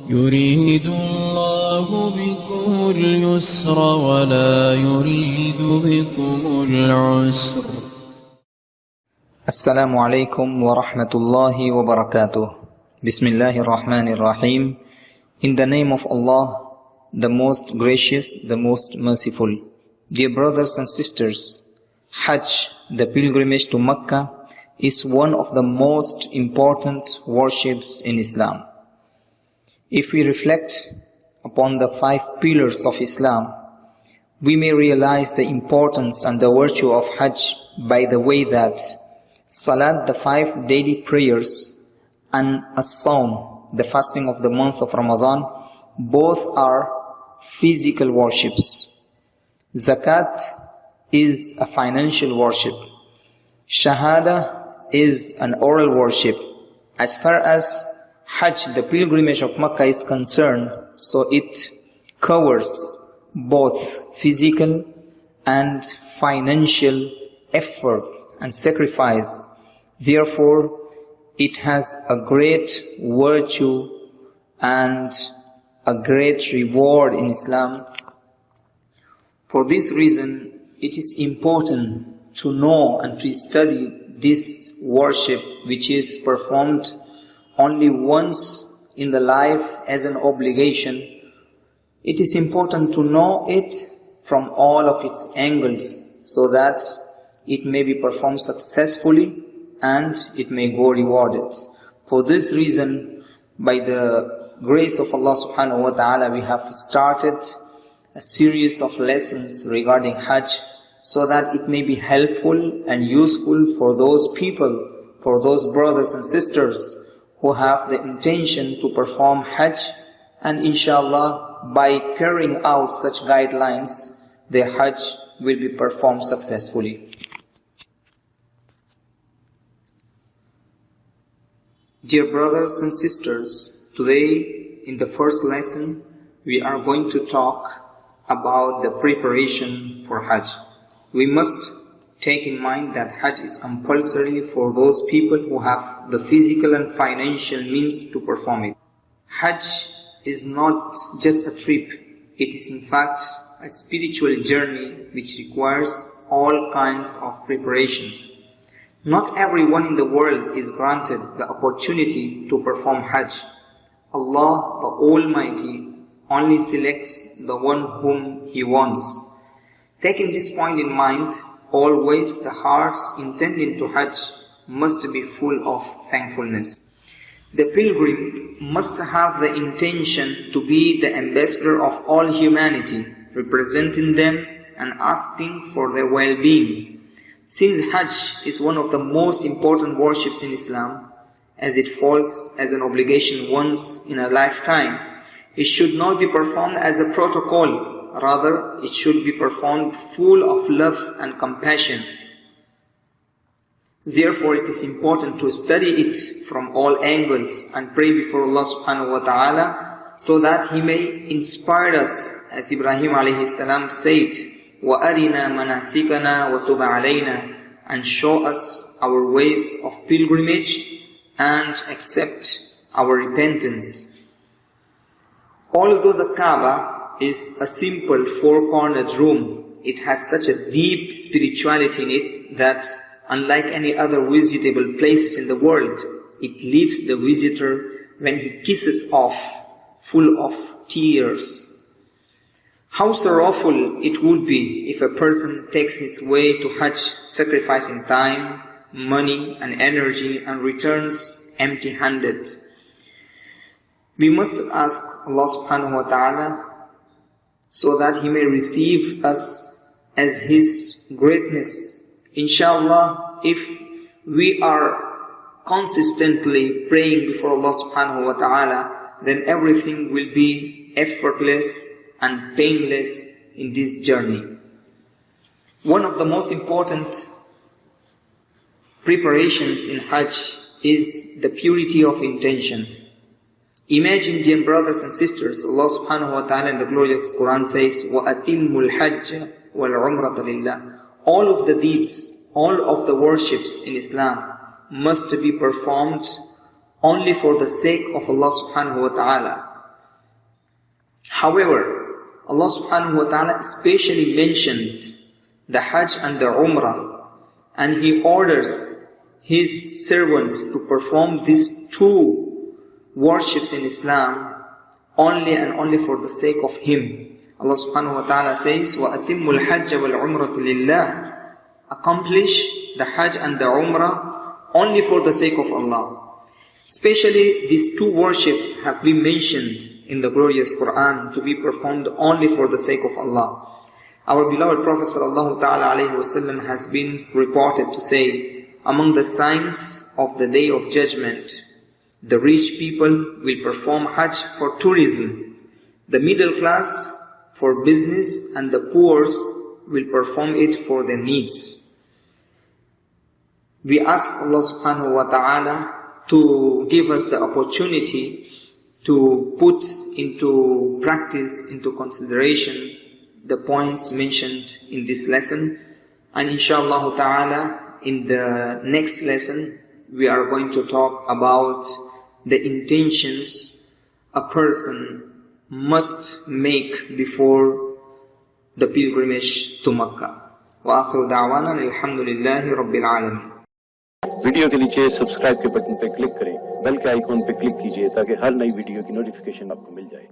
يريد الله بكم اليسر ولا يريد بكم العسر. Assalamu alaikum wa rahmatullahi wa barakatuh. Bismillahir Rahmanir Rahim. In the name of Allah, the most gracious, the most merciful. Dear brothers and sisters, Hajj, the pilgrimage to Mecca, is one of the most important worships in Islam. If we reflect upon the 5 pillars of Islam, we may realize the importance and the virtue of Hajj by the way that Salat, the 5 daily prayers, and As-Sawm, the fasting of the month of Ramadan, both are physical worships. Zakat is a financial worship. Shahada is an oral worship. As far as Hajj, the pilgrimage of Makkah, is concerned, so it covers both physical and financial effort and sacrifice. Therefore, it has a great virtue and a great reward in Islam. For this reason, it is important to know and to study this worship, which is performed only once in the life as an obligation. It is important to know it from all of its angles so that it may be performed successfully and it may go rewarded. For this reason, by the grace of Allah subhanahu wa ta'ala, we have started a series of lessons regarding Hajj so that it may be helpful and useful for those people, for those brothers and sisters who have the intention to perform Hajj, and inshallah by carrying out such guidelines, their Hajj will be performed successfully. Dear brothers and sisters, today in the first lesson we are going to talk about the preparation for Hajj. We must take in mind that Hajj is compulsory for those people who have the physical and financial means to perform it. Hajj is not just a trip, it is in fact a spiritual journey which requires all kinds of preparations. Not everyone in the world is granted the opportunity to perform Hajj. Allah, the Almighty, only selects the one whom He wants. Taking this point in mind, always the hearts intending to Hajj must be full of thankfulness. The pilgrim must have the intention to be the ambassador of all humanity, representing them and asking for their well-being. Since Hajj is one of the most important worships in Islam, as it falls as an obligation once in a lifetime, it should not be performed as a protocol. Rather, it should be performed full of love and compassion. Therefore, it is important to study it from all angles and pray before Allah subhanahu wa ta'ala so that He may inspire us, as Ibrahim alayhi salam said, وَأَرِنَا مَنَاسِكَنَا وَتُبَ عَلَيْنَا, and show us our ways of pilgrimage and accept our repentance. Although the Kaaba is a simple 4-cornered room, it has such a deep spirituality in it that, unlike any other visitable places in the world, it leaves the visitor when he kisses off, full of tears. How sorrowful it would be if a person takes his way to Hajj, sacrificing time, money and energy, and returns empty-handed. We must ask Allah subhanahu wa ta'ala so that He may receive us as His greatness. Inshallah, if we are consistently praying before Allah subhanahu wa ta'ala, then everything will be effortless and painless in this journey. One of the most important preparations in Hajj is the purity of intention. Imagine, dear brothers and sisters, Allah subhanahu wa ta'ala in the glorious Quran says, وَأَتِمُّ الْحَجَّ وَالْعُمْرَةَ لِلَّهِ. All of the deeds, all of the worships in Islam must be performed only for the sake of Allah subhanahu wa ta'ala. However, Allah subhanahu wa ta'ala especially mentioned the Hajj and the Umrah, and He orders His servants to perform these two worships in Islam only and only for the sake of Him. Allah subhanahu wa ta'ala says, وَأَتِمُّ الْحَجَّ وَالْعُمْرَةُ لِلَّهِ. Accomplish the Hajj and the Umrah only for the sake of Allah. Especially these two worships have been mentioned in the glorious Quran to be performed only for the sake of Allah. Our beloved Prophet sallallahu ta'ala alayhi wasallam has been reported to say, among the signs of the Day of Judgment, the rich people will perform Hajj for tourism, the middle class for business, and the poor will perform it for their needs. We ask Allah subhanahu wa ta'ala to give us the opportunity to put into practice, into consideration the points mentioned in this lesson. And inshallah ta'ala, in the next lesson, we are going to talk about the intentions a person must make before the pilgrimage to Makkah. Wa akhiru da'wana alhamdulillahi rabbil alamin. Video के नीचे subscribe के button पर click करें, bell के icon पर click कीजिए ताकि हर नई वीडियो की नोटिफिकेशन आपको मिल जाए।